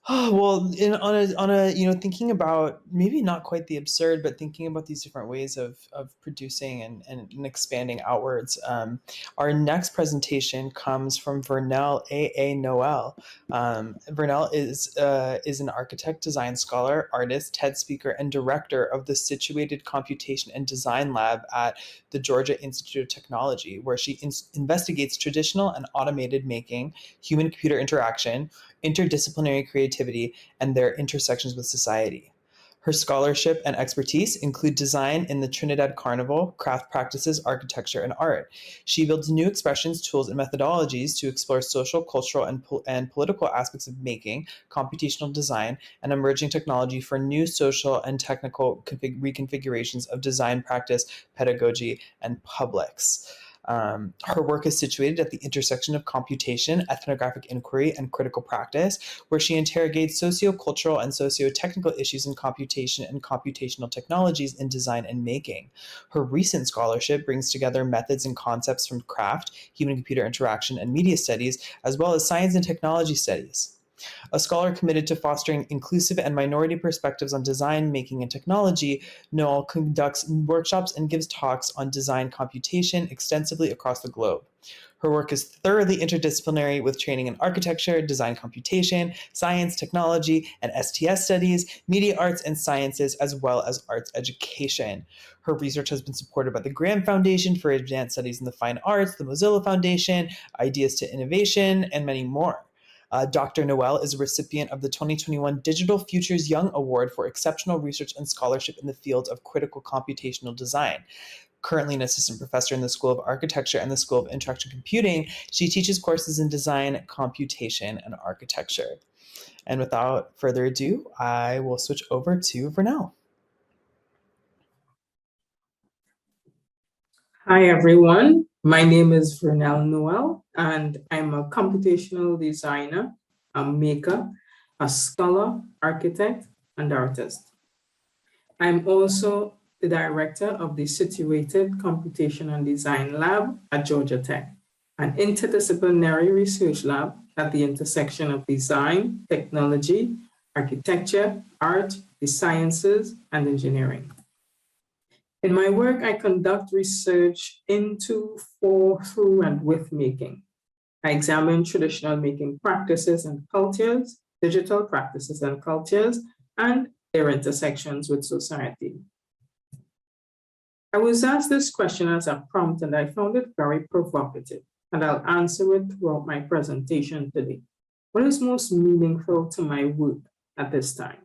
Oh, well, thinking about maybe not quite the absurd, but thinking about these different ways of producing and expanding outwards. Our next presentation comes from Vernelle A. Noel. Vernelle is an architect, design scholar, artist, TED speaker, and director of the Situated Computation and Design Lab at the Georgia Institute of Technology, where she investigates traditional and automated making, human computer interaction, interdisciplinary creativity, and their intersections with society. Her scholarship and expertise include design in the Trinidad Carnival, craft practices, architecture, and art. She builds new expressions, tools, and methodologies to explore social, cultural, and political aspects of making, computational design, and emerging technology for new social and technical reconfigurations of design practice, pedagogy, and publics. Her work is situated at the intersection of computation, ethnographic inquiry, and critical practice, where she interrogates sociocultural and socio-technical issues in computation and computational technologies in design and making. Her recent scholarship brings together methods and concepts from craft, human-computer interaction, and media studies, as well as science and technology studies. A scholar committed to fostering inclusive and minority perspectives on design, making, and technology, Noel conducts workshops and gives talks on design computation extensively across the globe. Her work is thoroughly interdisciplinary with training in architecture, design computation, science, technology, and STS studies, media arts and sciences, as well as arts education. Her research has been supported by the Graham Foundation for Advanced Studies in the Fine Arts, the Mozilla Foundation, Ideas to Innovation, and many more. Dr. Noel is a recipient of the 2021 Digital Futures Young Award for exceptional research and scholarship in the field of critical computational design. Currently an assistant professor in the School of Architecture and the School of Interaction Computing, she teaches courses in design, computation, and architecture. And without further ado, I will switch over to Vernelle. Hi, everyone. My name is Vernelle Noel, and I'm a computational designer, a maker, a scholar, architect, and artist. I'm also the director of the Situated Computation and Design Lab at Georgia Tech, an interdisciplinary research lab at the intersection of design, technology, architecture, art, the sciences, and engineering. In my work, I conduct research into, for, through, and with making. I examine traditional making practices and cultures, digital practices and cultures, and their intersections with society. I was asked this question as a prompt, and I found it very provocative, and I'll answer it throughout my presentation today. What is most meaningful to my work at this time?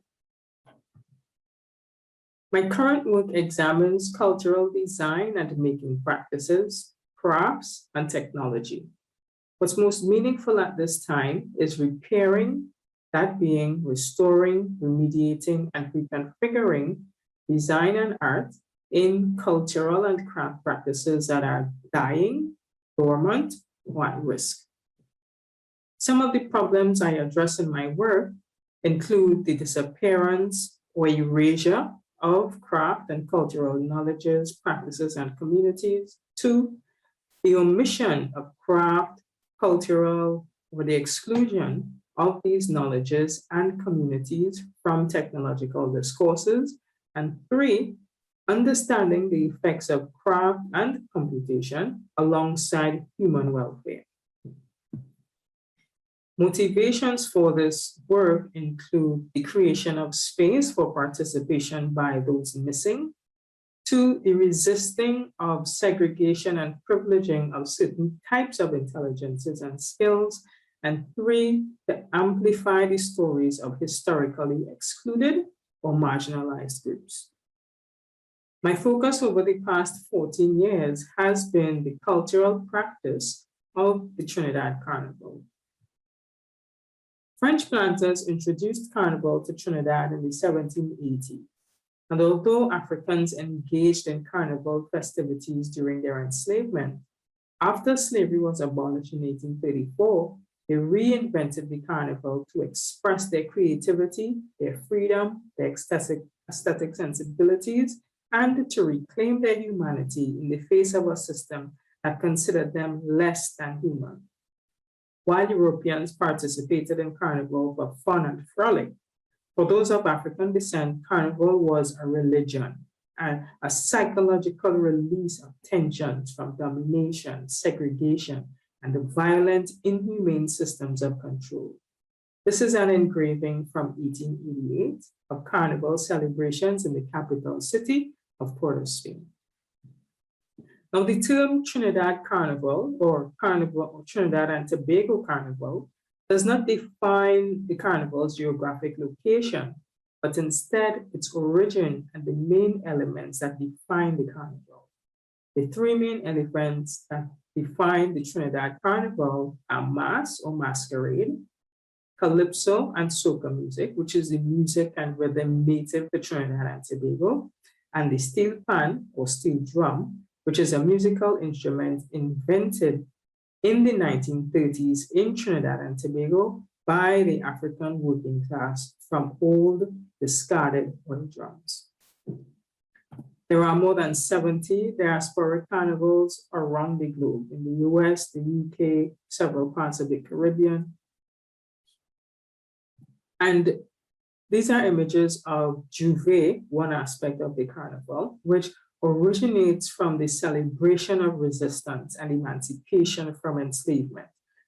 My current work examines cultural design and making practices, crafts, and technology. What's most meaningful at this time is repairing, that being restoring, remediating, and reconfiguring design and art in cultural and craft practices that are dying, dormant, or at risk. Some of the problems I address in my work include the disappearance or erasure of craft and cultural knowledges, practices, and communities. 2, the omission of craft, cultural, or the exclusion of these knowledges and communities from technological discourses. And 3, understanding the effects of craft and computation alongside human welfare. Motivations for this work include the creation of space for participation by those missing, 2, the resisting of segregation and privileging of certain types of intelligences and skills, and 3, to amplify the stories of historically excluded or marginalized groups. My focus over the past 14 years has been the cultural practice of the Trinidad Carnival. French planters introduced Carnival to Trinidad in the 1780s. And although Africans engaged in Carnival festivities during their enslavement, after slavery was abolished in 1834, they reinvented the Carnival to express their creativity, their freedom, their aesthetic sensibilities, and to reclaim their humanity in the face of a system that considered them less than human. while Europeans participated in Carnival for fun and frolic. For those of African descent, Carnival was a religion and a psychological release of tensions from domination, segregation, and the violent, inhumane systems of control. This is an engraving from 1888 of Carnival celebrations in the capital city of Port of Spain. Now, the term Trinidad Carnival or Trinidad and Tobago Carnival does not define the carnival's geographic location, but instead its origin and the main elements that define the carnival. The three main elements that define the Trinidad Carnival are mass or masquerade, calypso and soca music, which is the music and rhythm native to Trinidad and Tobago, and the steel pan or steel drum, which is a musical instrument invented in the 1930s in Trinidad and Tobago by the African working class from old discarded oil drums. There are more than 70 diasporic carnivals around the globe in the US, the UK, several parts of the Caribbean. And these are images of Juve, one aspect of the carnival, which originates from the celebration of resistance and emancipation from enslavement,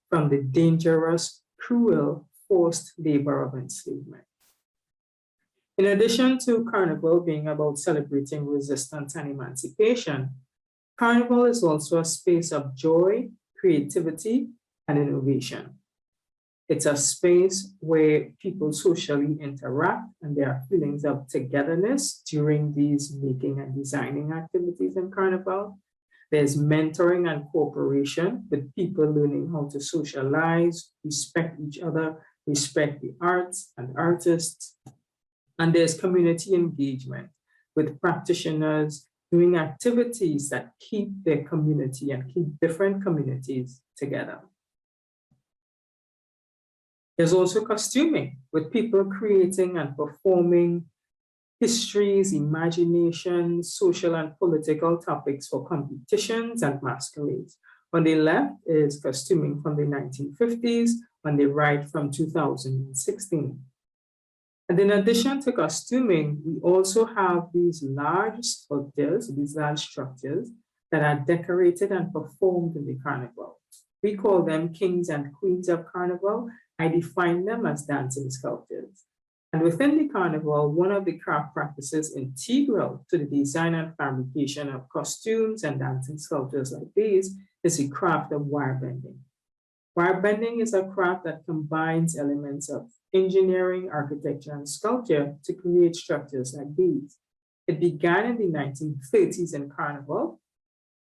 from the dangerous, cruel, forced labor of enslavement. In addition to Carnival being about celebrating resistance and emancipation, Carnival is also a space of joy, creativity, and innovation. It's a space where people socially interact and there are feelings of togetherness during these making and designing activities in Carnival. There's mentoring and cooperation with people learning how to socialize, respect each other, respect the arts and artists. And there's community engagement with practitioners doing activities that keep their community and keep different communities together. There's also costuming, with people creating and performing histories, imaginations, social and political topics for competitions and masquerades. On the left is costuming from the 1950s, on the right from 2016. And in addition to costuming, we also have these large sculptures, these large structures that are decorated and performed in the carnival. We call them kings and queens of carnival. I define them as dancing sculptures. And within the carnival, one of the craft practices integral to the design and fabrication of costumes and dancing sculptures like these is the craft of wire bending. Wire bending is a craft that combines elements of engineering, architecture, and sculpture to create structures like these. It began in the 1930s in carnival,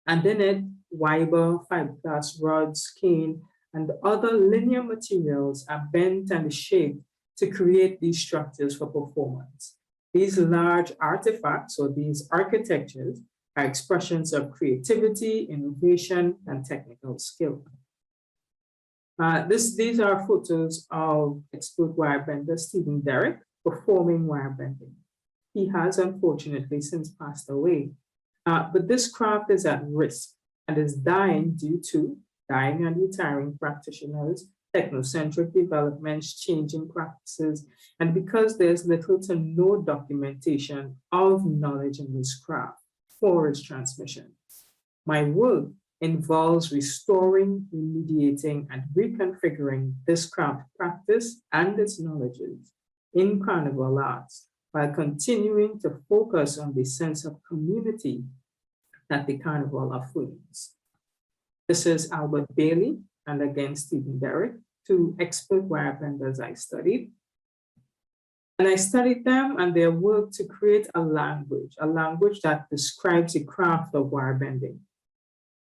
and in it, Weiber, fiberglass rods, cane, and other linear materials are bent and shaped to create these structures for performance. These large artifacts or these architectures are expressions of creativity, innovation, and technical skill. These are photos of expert wirebender Stephen Derrick performing wirebending. He has unfortunately since passed away, but this craft is at risk and is dying due to dying and retiring practitioners, technocentric developments, changing practices, and because there's little to no documentation of knowledge in this craft for its transmission. My work involves restoring, remediating, and reconfiguring this craft practice and its knowledges in carnival arts while continuing to focus on the sense of community that the carnival affords. This is Albert Bailey and again Stephen Derrick, two expert wirebenders I studied. And I studied them and their work to create a language that describes the craft of wirebending.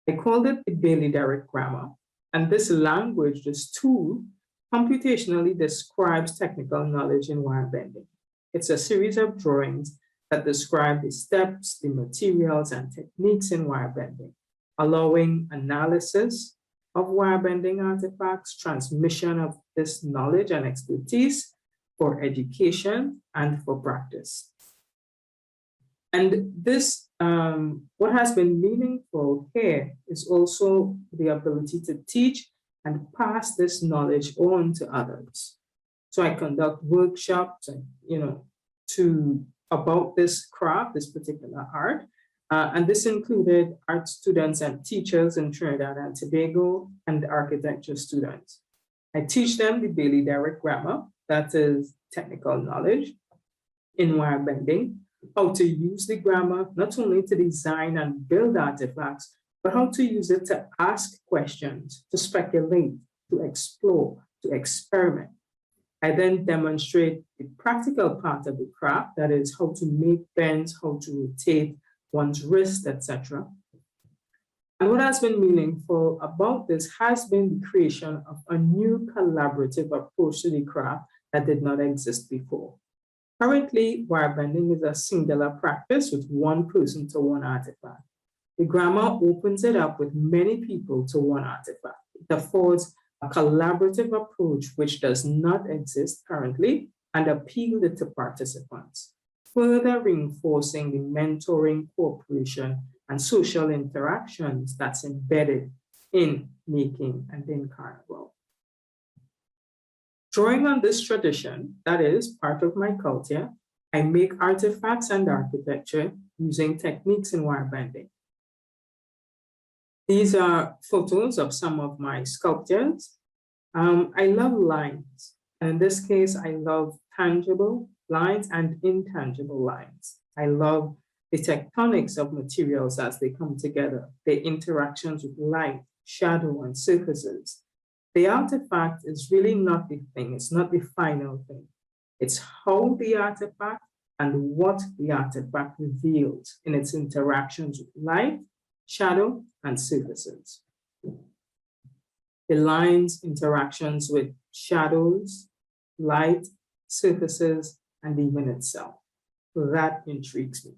I called it the Bailey-Derrick grammar. And this language, this tool, computationally describes technical knowledge in wirebending. It's a series of drawings that describe the steps, the materials, and techniques in wirebending, allowing analysis of wirebending artifacts, transmission of this knowledge and expertise for education and for practice. And this, what has been meaningful here is also the ability to teach and pass this knowledge on to others. So I conduct workshops, about this craft, this particular art. And this included art students and teachers in Trinidad and Tobago and architecture students. I teach them the Bailey Direct grammar, that is technical knowledge in wire bending, how to use the grammar, not only to design and build artifacts, but how to use it to ask questions, to speculate, to explore, to experiment. I then demonstrate the practical part of the craft, that is how to make bends, how to rotate one's wrist, etc. And what has been meaningful about this has been the creation of a new collaborative approach to the craft that did not exist before. Currently, wire bending is a singular practice with one person to one artifact. The grammar opens it up with many people to one artifact. It affords a collaborative approach which does not exist currently and appeals to participants, further reinforcing the mentoring, cooperation, and social interactions that's embedded in making and in Carnival. Drawing on this tradition, that is part of my culture, I make artifacts and architecture using techniques in wire bending. These are photos of some of my sculptures. I love lines. And in this case, I love tangible lines and intangible lines. I love the tectonics of materials as they come together, their interactions with light, shadow, and surfaces. The artifact is really not the thing, it's not the final thing. It's how the artifact and what the artifact reveals in its interactions with light, shadow, and surfaces. The lines, interactions with shadows, light, surfaces, and even itself. That intrigues me.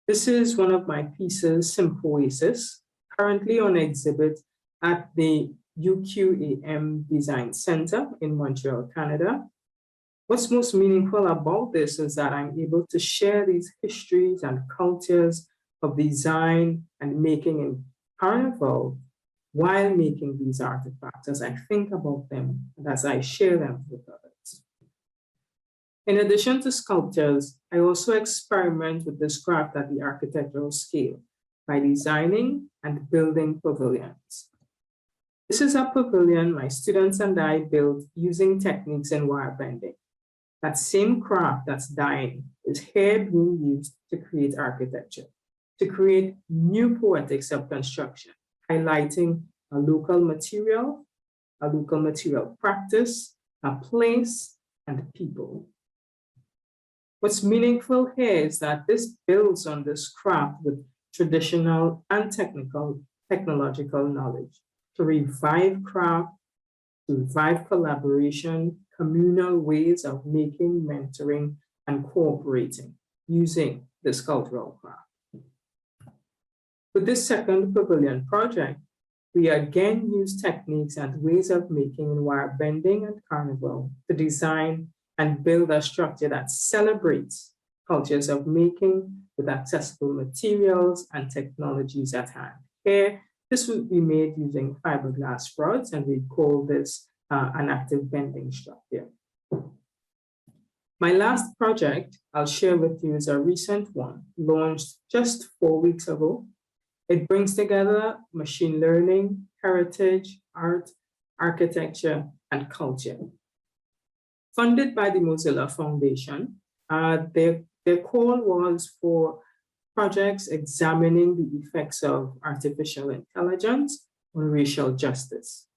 This is one of my pieces, Symphoesis, currently on exhibit at the UQAM Design Center in Montreal, Canada. What's most meaningful about this is that I'm able to share these histories and cultures of design and making in Carnival while making these artifacts, as I think about them and as I share them with others. In addition to sculptures, I also experiment with this craft at the architectural scale by designing and building pavilions. This is a pavilion my students and I built using techniques in wire bending. That same craft that's dying is here being used to create architecture, to create new poetics of construction, highlighting a local material practice, a place, and people. What's meaningful here is that this builds on this craft with traditional and technological knowledge to revive craft, to revive collaboration, communal ways of making, mentoring, and cooperating using this cultural craft. With this second pavilion project, we again use techniques and ways of making in wire bending and Carnival to design and build a structure that celebrates cultures of making with accessible materials and technologies at hand. Here, this will be made using fiberglass rods, and we call this an active bending structure. My last project I'll share with you is a recent one, launched just 4 weeks ago. It brings together machine learning, heritage, art, architecture, and culture. Funded by the Mozilla Foundation, their call was for projects examining the effects of artificial intelligence on racial justice.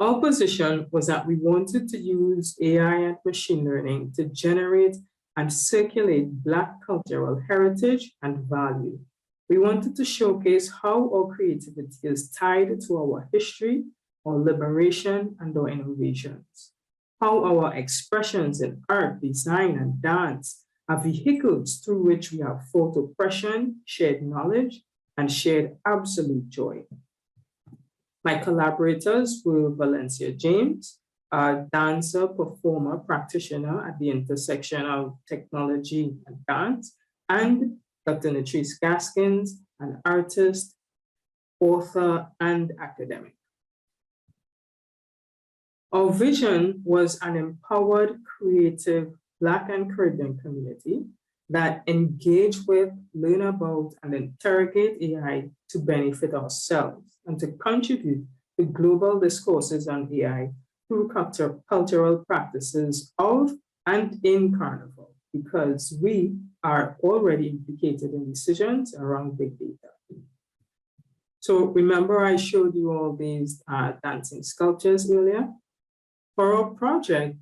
Our position was that we wanted to use AI and machine learning to generate and circulate Black cultural heritage and value. We wanted to showcase how our creativity is tied to our history, our liberation, and our innovations. How our expressions in art, design, and dance are vehicles through which we have fought oppression, shared knowledge, and shared absolute joy. My collaborators were Valencia James, a dancer, performer, practitioner at the intersection of technology and dance, and Dr. Natrice Gaskins, an artist, author, and academic. Our vision was an empowered, creative Black and Caribbean community that engage with, learn about, and interrogate AI to benefit ourselves and to contribute to global discourses on AI through cultural practices of and in Carnival, because we are already implicated in decisions around big data. So remember I showed you all these dancing sculptures earlier? For our project,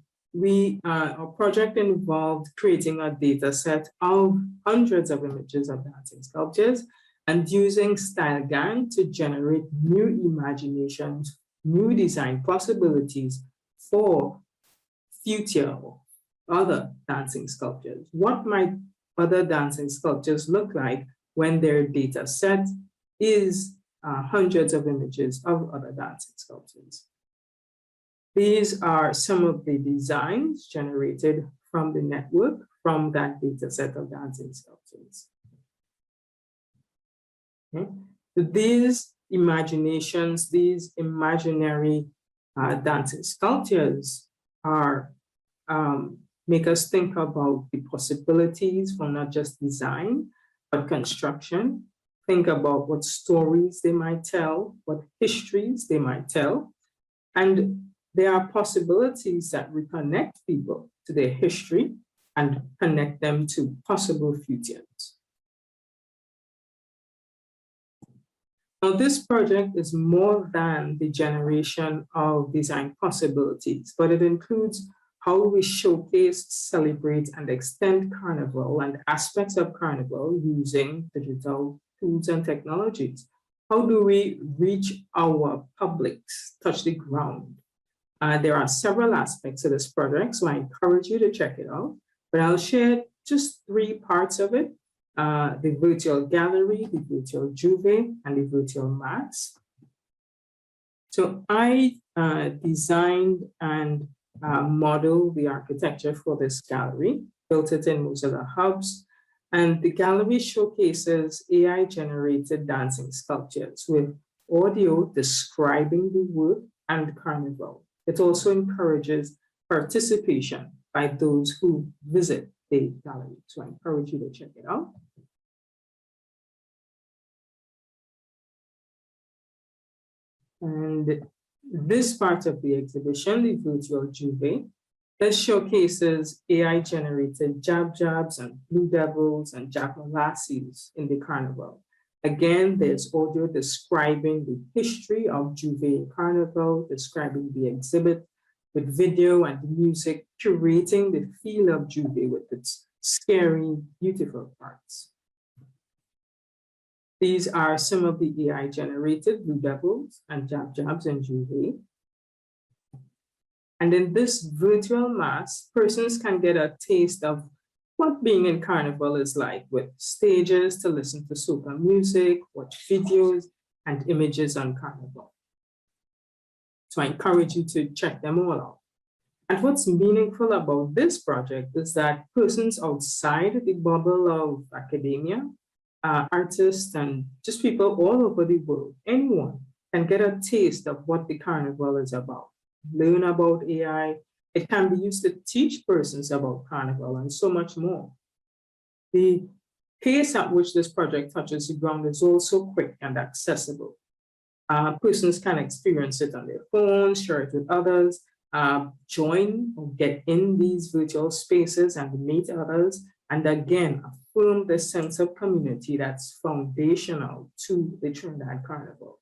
our project involved creating a data set of hundreds of images of dancing sculptures and using StyleGAN to generate new imaginations, new design possibilities for future or other dancing sculptures. What might other dancing sculptures look like when their data set is hundreds of images of other dancing sculptures? These are some of the designs generated from the network from that data set of dancing sculptures. Okay. So these imaginations, these imaginary dancing sculptures are make us think about the possibilities for not just design, but construction. Think about what stories they might tell, what histories they might tell, and there are possibilities that reconnect people to their history and connect them to possible futures. Now, this project is more than the generation of design possibilities, but it includes how we showcase, celebrate, and extend Carnival and aspects of Carnival using digital tools and technologies. How do we reach our publics, touch the ground? There are several aspects of this project, so I encourage you to check it out. But I'll share just 3 parts of it: the virtual gallery, the virtual juve, and the virtual max. So I designed and modeled the architecture for this gallery, built it in Mozilla Hubs, and the gallery showcases AI-generated dancing sculptures with audio describing the work and Carnival. It also encourages participation by those who visit the gallery. So I encourage you to check it out. And this part of the exhibition, the virtual juve, this showcases AI-generated jabs and blue devils and jackalassies in the Carnival. Again, there's audio describing the history of Juve Carnival, describing the exhibit with video and music, curating the feel of Juve with its scary, beautiful parts. These are some of the AI-generated blue devils and jabs in Juve. And in this virtual mass, persons can get a taste of what being in Carnival is like, with stages to listen to soca music, watch videos, and images on Carnival. So I encourage you to check them all out. And what's meaningful about this project is that persons outside the bubble of academia, artists, and just people all over the world, anyone can get a taste of what the Carnival is about, learn about AI. It can be used to teach persons about Carnival and so much more. The pace at which this project touches the ground is also quick and accessible. Persons can experience it on their phones, share it with others, join or get in these virtual spaces and meet others, and again, affirm the sense of community that's foundational to the Trinidad Carnival.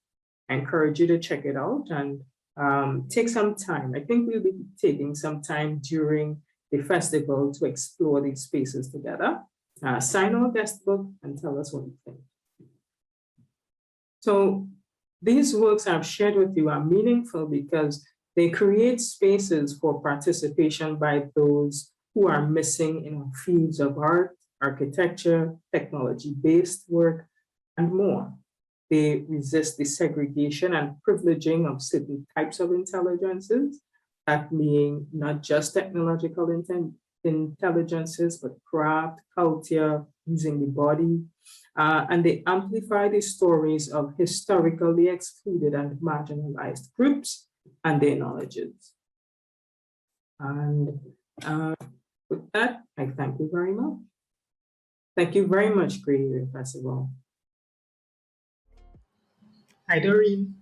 I encourage you to check it out and take some time. I think we'll be taking some time during the festival to explore these spaces together. Sign our guest book and tell us what you think. So these works I've shared with you are meaningful because they create spaces for participation by those who are missing in fields of art, architecture, technology-based work, and more. They resist the segregation and privileging of certain types of intelligences, that being not just technological intelligences, but craft, culture, using the body, and they amplify the stories of historically excluded and marginalized groups and their knowledges. And uh, with that, I thank you very much. Thank you very much, Creative Festival. Hi, Doreen.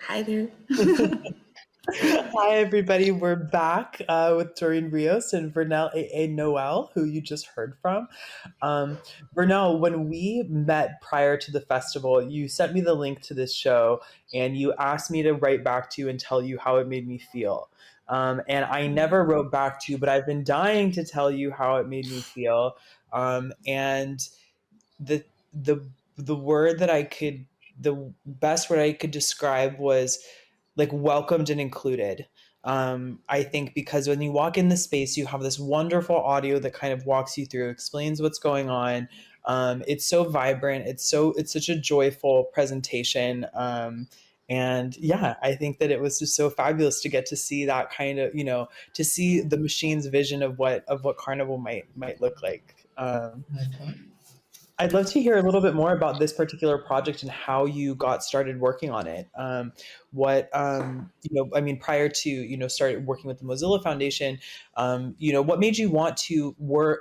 Hi there. Hi, everybody. We're back with Doreen Rios and Vernelle A. Noel, who you just heard from. Vernelle, when we met prior to the festival, you sent me the link to this show and you asked me to write back to you and tell you how it made me feel. And I never wrote back to you, but I've been dying to tell you how it made me feel. And the the the word that I could the best word I could describe was like welcomed and included. I think because when you walk in the space, you have this wonderful audio that kind of walks you through, explains what's going on. It's so vibrant. It's such a joyful presentation. And yeah, I think that it was just so fabulous to get to see that kind of, to see the machine's vision of what Carnival might look like. Okay. I'd love to hear a little bit more about this particular project and how you got started working on it. I mean, prior to, started working with the Mozilla Foundation, what made you want to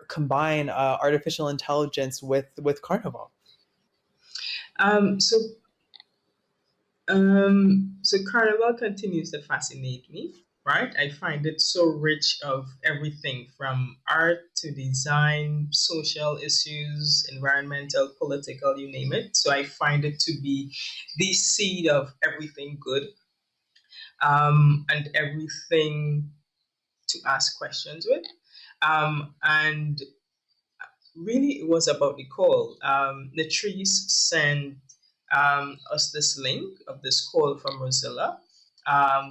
combine artificial intelligence with Carnival? Um, so, so Carnival continues to fascinate me, right? I find it so rich of everything from art to design, social issues, environmental, political, you name it. So I find it to be the seed of everything good, and everything to ask questions with. And really, it was about the call. Latrice sent us this link of this call from Mozilla,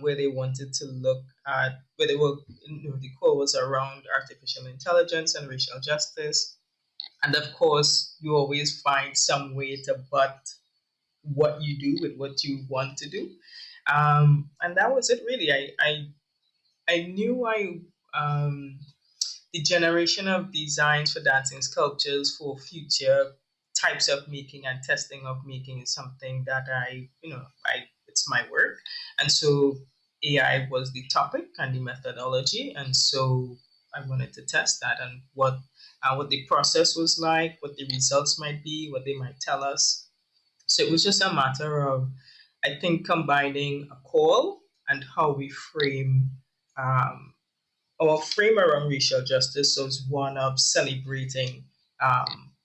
where they wanted to look at where they were. The call was around artificial intelligence and racial justice, and of course, you always find some way to butt what you do with what you want to do, and that was it. Really, I knew the generation of designs for dancing sculptures for future types of making and testing of making is something that it's my work. And so AI was the topic and the methodology. And so I wanted to test that and what the process was like, what the results might be, what they might tell us. So it was just a matter of, I think, combining a call and how we frame um, our frame around racial justice is one of celebrating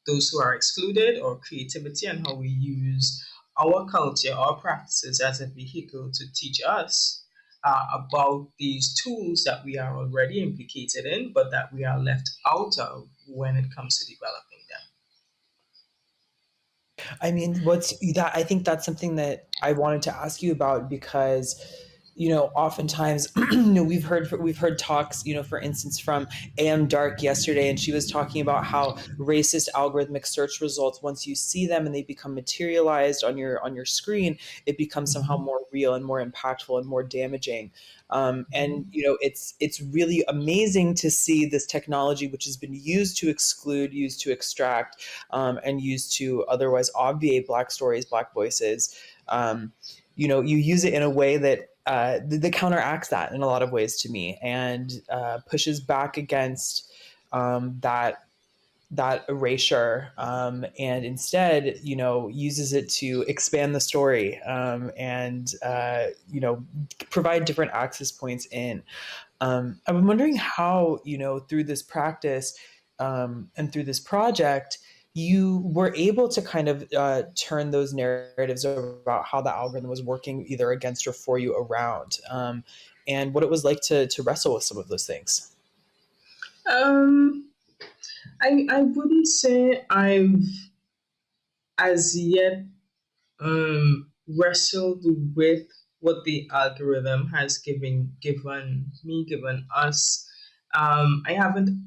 those who are excluded or creativity and how we use our culture, our practices as a vehicle to teach us about these tools that we are already implicated in, but that we are left out of when it comes to developing them. I mean, what's that? I think that's something that I wanted to ask you about because, oftentimes, we've heard talks, for instance, from AM Dark yesterday, and she was talking about how racist algorithmic search results, once you see them and they become materialized on your screen, it becomes somehow more real and more impactful and more damaging. And it's really amazing to see this technology, which has been used to exclude, used to extract, and used to otherwise obviate Black stories, Black voices. You use it in a way that that counteracts that in a lot of ways to me, and pushes back against that erasure, and instead, uses it to expand the story, and provide different access points in. I'm wondering how, through this practice, and through this project, you were able to kind of turn those narratives about how the algorithm was working either against or for you around, and what it was like to wrestle with some of those things. Um, I wouldn't say I've as yet wrestled with what the algorithm has given us. I haven't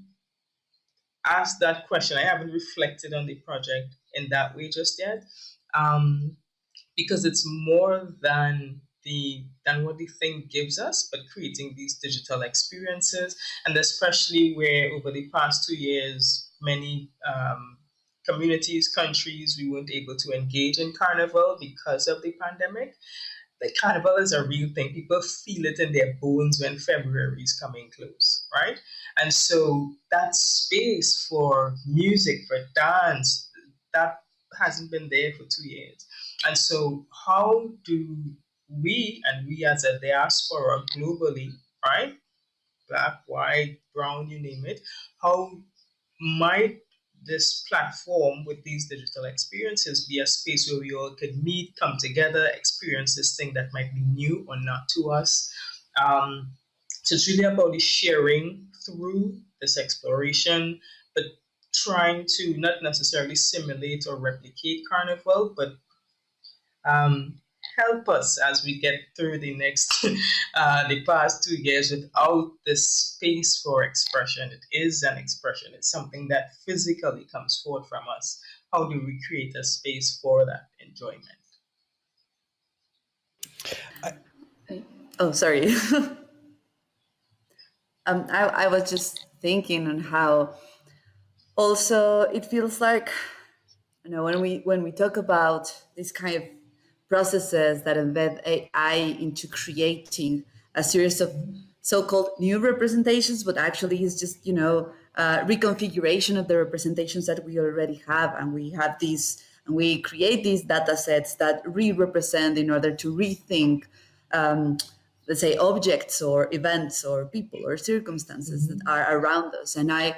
asked that question. I haven't reflected on the project in that way just yet, um, because it's more than what the thing gives us, but creating these digital experiences, and especially where over the past 2 years, many communities, countries, we weren't able to engage in carnival because of the pandemic. Like carnival is a real thing. People feel it in their bones when February is coming close, right? And so that space for music, for dance, that hasn't been there for 2 years. And so how do we, and we as a diaspora globally, right? Black, white, brown, you name it, how might this platform with these digital experiences be a space where we all could meet, come together, experience this thing that might be new or not to us? Um, so it's really about the sharing through this exploration, but trying to not necessarily simulate or replicate Carnival, but um, help us as we get through the next the past 2 years without this space for expression. It is an expression. It's something that physically comes forth from us. How do we create a space for that enjoyment? Oh, sorry. I was just thinking on how also it feels like, when we talk about this kind of processes that embed AI into creating a series of so-called new representations, but actually is just reconfiguration of the representations that we already have, and we have these, and we create these data sets that re-represent in order to rethink. Let's say objects or events or people or circumstances that are around us, and I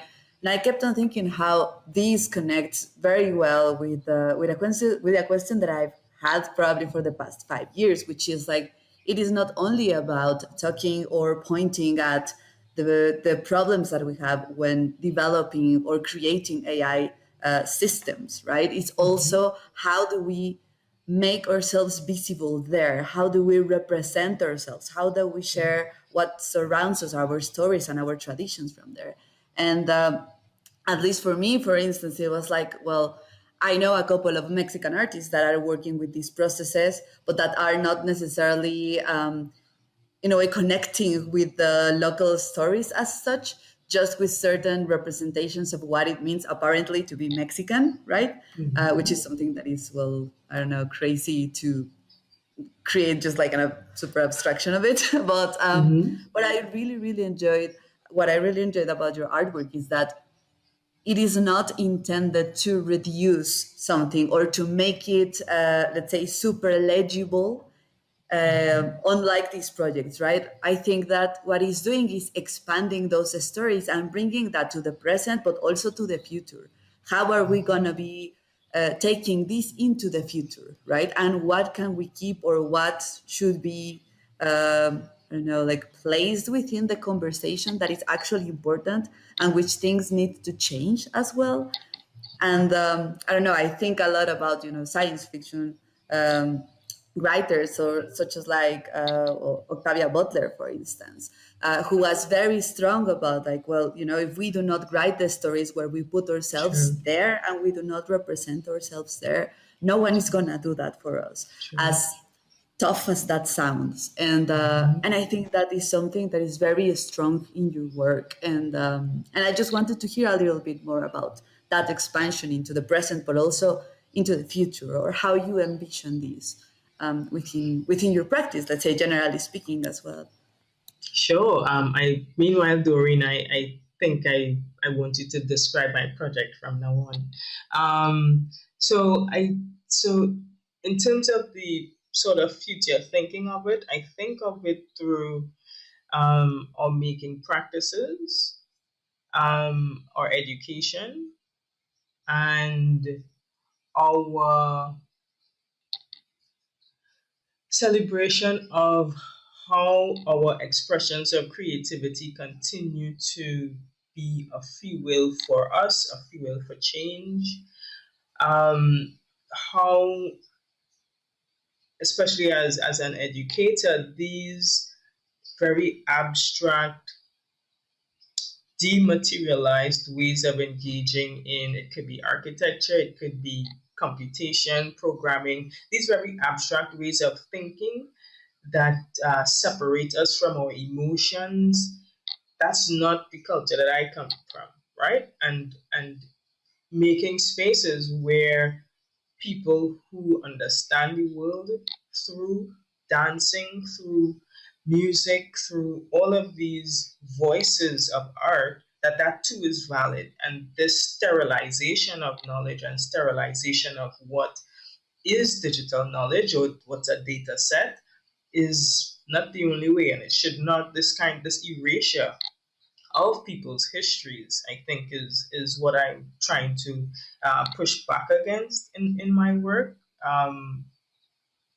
kept on thinking how these connects very well with a question that I've had probably for the past 5 years, which is like, it is not only about talking or pointing at the problems that we have when developing or creating AI systems, right? It's also, how do we make ourselves visible there? How do we represent ourselves? How do we share what surrounds us, our stories and our traditions from there? And at least for me, for instance, it was like, well, I know a couple of Mexican artists that are working with these processes, but that are not necessarily connecting with the local stories as such, just with certain representations of what it means apparently to be Mexican, right? Which is something that is, well, I don't know, crazy to create just like a super abstraction of it. But what I really, really enjoyed, what I really enjoyed about your artwork is that it is not intended to reduce something or to make it, let's say, super legible, unlike these projects, right? I think that what he's doing is expanding those stories and bringing that to the present, but also to the future. How are we going to be taking this into the future, right? And what can we keep, or what should be, I don't know, like placed within the conversation that is actually important, and which things need to change as well. And I don't know, I think a lot about science fiction writers, or such as like Octavia Butler, for instance, who was very strong about, like, well, if we do not write the stories where we put True, ourselves there and we do not represent ourselves there, no one is gonna do that for us. true. As tough as that sounds, and I think that is something that is very strong in your work, and I just wanted to hear a little bit more about that expansion into the present, but also into the future, or how you envision these within your practice, let's say, generally speaking, as well. Sure. I meanwhile, Doreen, I think I want you to describe my project from now on. So in terms of the sort of future thinking of it, I think of it through our making practices, our education, and our celebration of how our expressions of creativity continue to be a fuel for us, a fuel for change. How, especially as an educator, these very abstract, dematerialized ways of engaging in, it could be architecture, it could be computation, programming, these very abstract ways of thinking that separate us from our emotions. That's not the culture that I come from, right? And making spaces where people who understand the world through dancing, through music, through all of these voices of art, that too is valid. And this sterilization of knowledge and sterilization of what is digital knowledge or what's a data set is not the only way, and it should not, this erasure of people's histories, I think, is what I'm trying to push back against in my work.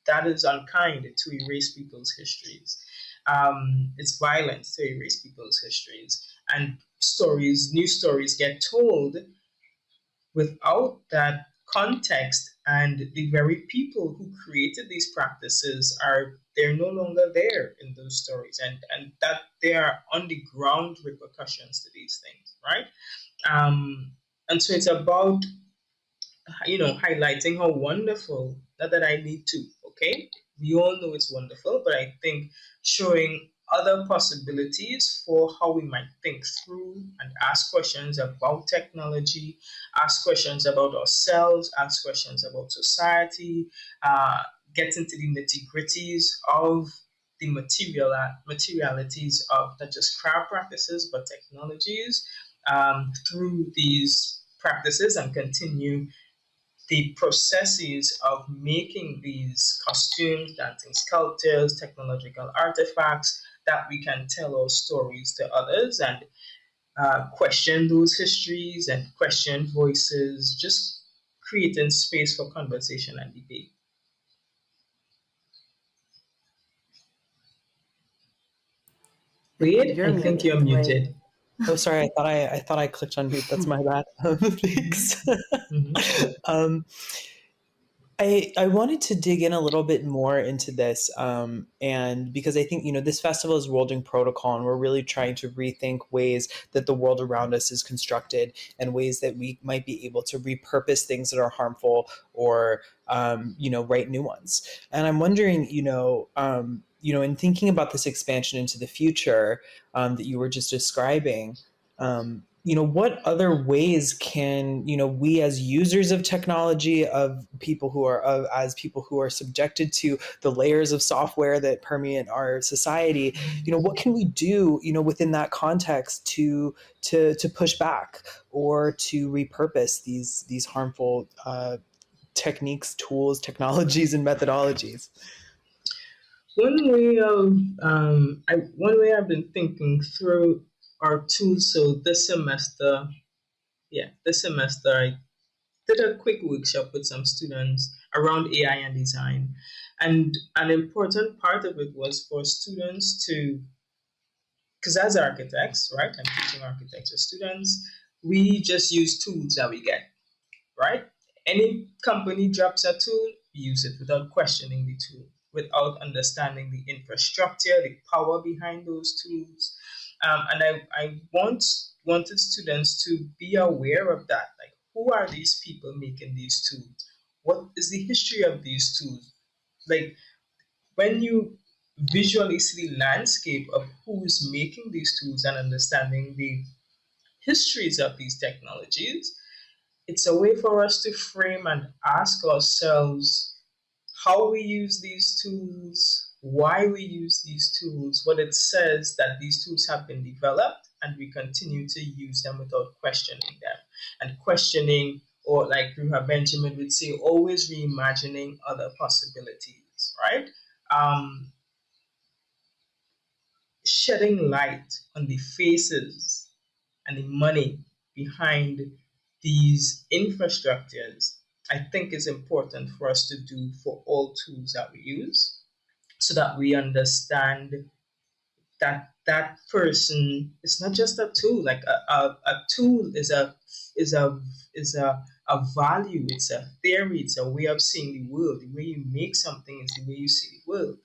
That is unkind to erase people's histories. It's violence to erase people's histories, and new stories get told without that context, and the very people who created these practices they're no longer there in those stories, and that there are on the ground repercussions to these things, right? And so it's about highlighting how wonderful, not that I need to, okay? We all know it's wonderful, but I think showing other possibilities for how we might think through and ask questions about technology, ask questions about ourselves, ask questions about society, get into the nitty gritties of the materialities of not just craft practices but technologies through these practices, and continue the processes of making these costumes, dancing sculptures, technological artifacts, that we can tell our stories to others, and question those histories and question voices, just creating space for conversation and debate. Wade, You're I think you're muted, Wade. muted. Oh, sorry. I thought I clicked on mute. That's my bad. Thanks. Mm-hmm. um, I wanted to dig in a little bit more into this, and because I think this festival is World in Protocol, and we're really trying to rethink ways that the world around us is constructed, and ways that we might be able to repurpose things that are harmful, or write new ones. And I'm wondering, in thinking about this expansion into the future that you were just describing. What other ways can we, as users of technology, of people who are as people who are subjected to the layers of software that permeate our society, what can we do within that context to push back, or to repurpose these harmful techniques, tools, technologies, and methodologies? One way I've been thinking through our tools. So this semester I did a quick workshop with some students around AI and design. And an important part of it was for students to, because as architects, right, I'm teaching architecture students, we just use tools that we get, right? Any company drops a tool, we use it without questioning the tool, without understanding the infrastructure, the power behind those tools. And I wanted students to be aware of that. Like, who are these people making these tools? What is the history of these tools? Like, when you visually see the landscape of who's making these tools and understanding the histories of these technologies, it's a way for us to frame and ask ourselves how we use these tools, why we use these tools, what it says that these tools have been developed and we continue to use them without questioning them. And questioning, or like Ruha Benjamin would say, always reimagining other possibilities, right? Um, Shedding light on the faces and the money behind these infrastructures, I think is important for us to do for all tools that we use, so that we understand that that person is not just a tool. Like a tool is a is a value, it's a theory, it's a way of seeing the world. The way you make something is the way you see the world.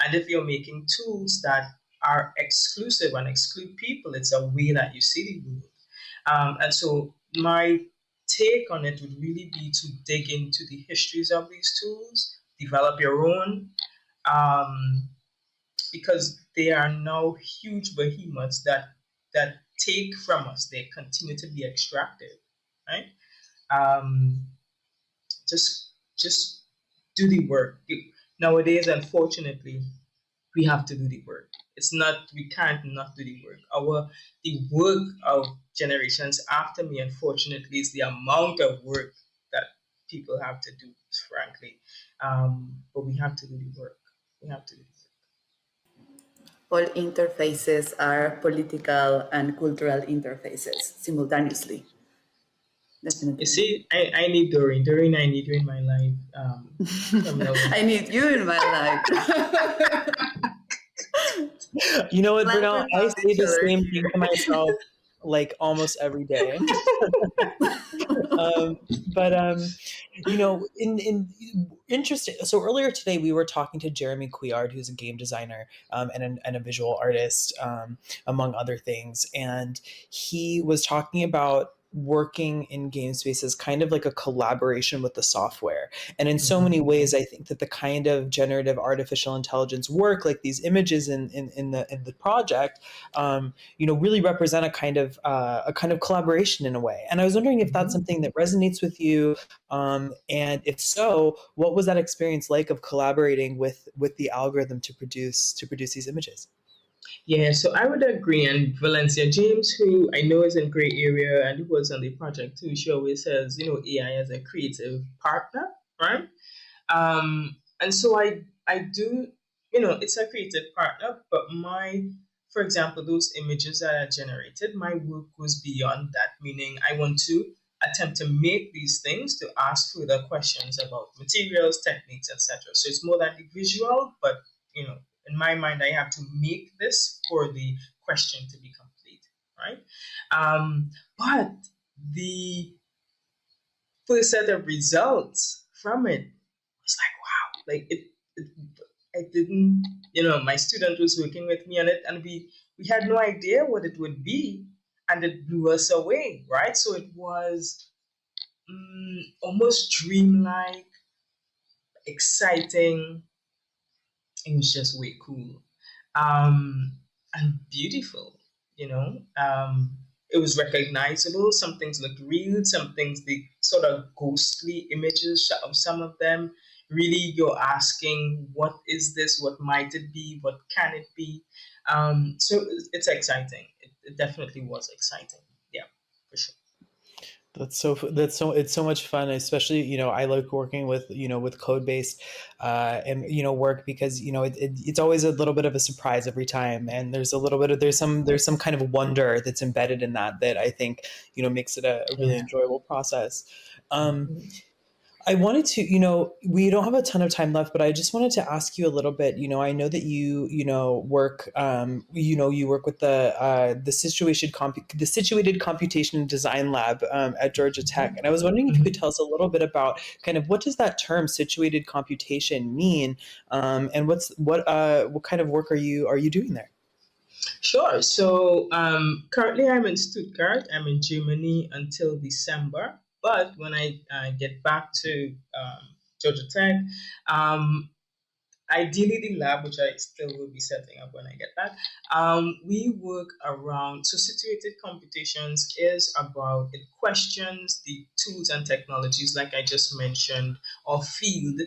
And if you're making tools that are exclusive and exclude people, it's a way that you see the world. And so my take on it would really be to dig into the histories of these tools, develop your own, um, because they are now huge behemoths that take from us. They continue to be extracted, right? Um, just do the work. Nowadays, unfortunately, we have to do the work. It's not we can't not do the work. The work of generations after me, unfortunately, is the amount of work that people have to do. Frankly, but we have to do the work. We have to do the work. All interfaces are political and cultural interfaces simultaneously. You Definitely. see, I need Doreen. Doreen, I need you in my life. Criminal. I need you in my life. You know what, Glad Vernelle? we I found say each the other same thing here. to myself like almost every day. um, but in interesting. So earlier today, we were talking to Jeremy Couillard, who's a game designer and a visual artist, among other things, and he was talking about working in game spaces kind of like a collaboration with the software. And in so many Mhm. ways, I think that the kind of generative artificial intelligence work, like these images in the project, really represent a kind of collaboration in a way. And I was wondering if that's Mhm. something that resonates with you, and if so, what was that experience like of collaborating with the algorithm to produce these images? Yeah, so I would agree. And Valencia James, who I know is in gray area and who was on the project too, she always says, AI as a creative partner, right? And so I do, it's a creative partner, but for example, those images that are generated, my work goes beyond that, meaning I want to attempt to make these things to ask further questions about materials, techniques, etc. So it's more than the visual, but in my mind, I have to make this for the question to be complete, right? But the first set of results from it was like, wow, like it I didn't, my student was working with me on it, and we had no idea what it would be, and it blew us away, right? So it was almost dreamlike, exciting. It was just way cool, and beautiful. You know, it was recognizable. Some things looked real. Some things, the sort of ghostly images of some of them. Really, you're asking, what is this? What might it be? What can it be? So it's exciting. It definitely was exciting. Yeah, for sure. It's so much fun, especially I like working with with code based and work, because it's always a little bit of a surprise every time, and there's a little bit of there's some kind of wonder that's embedded in that I think makes it a really Yeah. enjoyable process. Mhm. I wanted to, we don't have a ton of time left, but I just wanted to ask you a little bit. I know that work, you work with the situated computation and design lab at Georgia Tech, and I was wondering if you could Mhm. tell us a little bit about kind of what does that term situated computation mean, and what kind of work are you doing there? Sure. So currently I'm in Stuttgart. I'm in Germany until December. But when I get back to Georgia Tech, um, ideally the lab, which I still will be setting up when I get back, we work around, so situated computations is about, it questions the tools and technologies, like I just mentioned, or field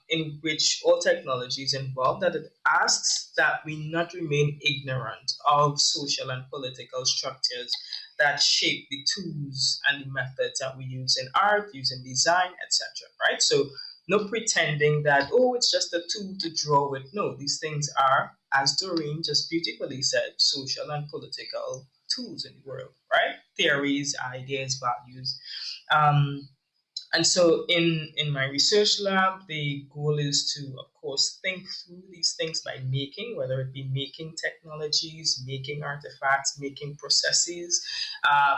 in which all technology is involved, that it asks that we not remain ignorant of social and political structures that shape the tools and the methods that we use in art, use in design, etc. Right? So no pretending that, oh, it's just a tool to draw with. No, these things are, as Doreen just beautifully said, social and political tools in the world, right? Theories, ideas, values. Um, and so in my research lab, the goal is to, of course, think through these things by making, whether it be making technologies, making artifacts, making processes,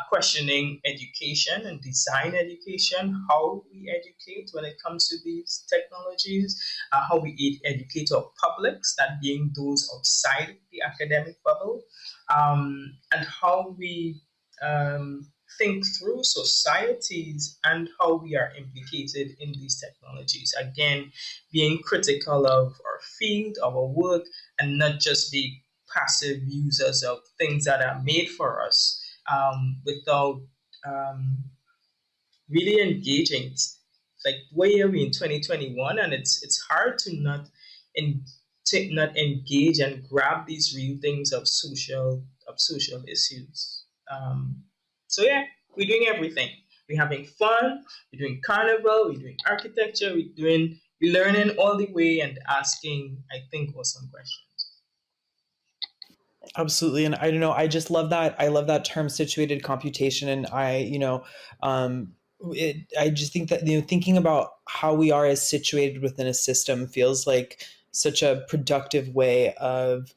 questioning education and design education, how we educate when it comes to these technologies, how we educate our publics, that being those outside the academic bubble, and how we think through societies and how we are implicated in these technologies. Again, being critical of our field, our work, and not just be passive users of things that are made for us without um, really engaging. It's like where are we in 2021, and it's hard to in, not engage and grab these real things of social issues. So yeah, we're doing everything. We're having fun. We're doing carnival. We're doing architecture. We're learning all the way and asking, I think, awesome questions. Absolutely. And I don't know, I just love that. I love that term situated computation. And I just think that, thinking about how we are as situated within a system feels like such a productive way of,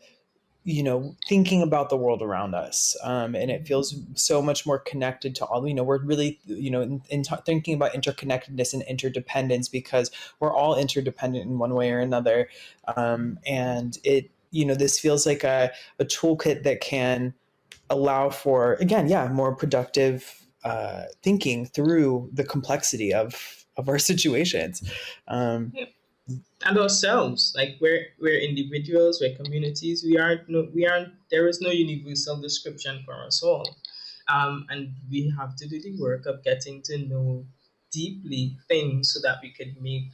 thinking about the world around us. And it feels so much more connected to all, we're really, thinking about interconnectedness and interdependence because we're all interdependent in one way or another. And this feels like a toolkit that can allow for, again, yeah, more productive thinking through the complexity of our situations. Yeah. And ourselves, like we're individuals, we're communities. We aren't. There is no universal description for us all, and we have to do the work of getting to know deeply things so that we could make,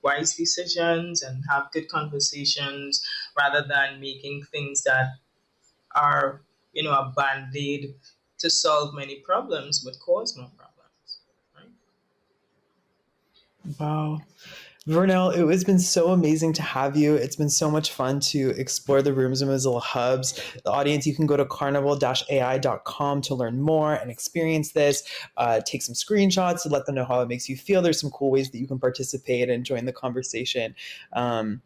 wise decisions and have good conversations, rather than making things that are, a band-aid to solve many problems but cause more problems, right? Wow. Vernelle, it has been so amazing to have you. It's been so much fun to explore the rooms of Mozilla Hubs. The audience, you can go to carnival-ai.com to learn more and experience this. Take some screenshots to let them know how it makes you feel. There's some cool ways that you can participate and join the conversation. And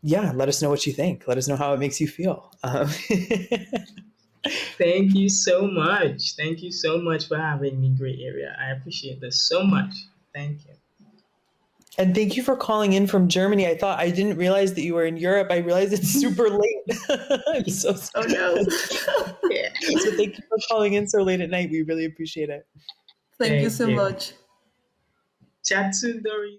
yeah, let us know what you think. Let us know how it makes you feel. Thank you so much. Thank you so much for having me, Gray Area. I appreciate this so much. Thank you. And thank you for calling in from Germany. I didn't realize that you were in Europe. I realized it's super late. I'm so Oh sorry. no. Yeah. So thank you for calling in so late at night. We really appreciate it. Thank you Thank so you. much. Chat soon, Dory.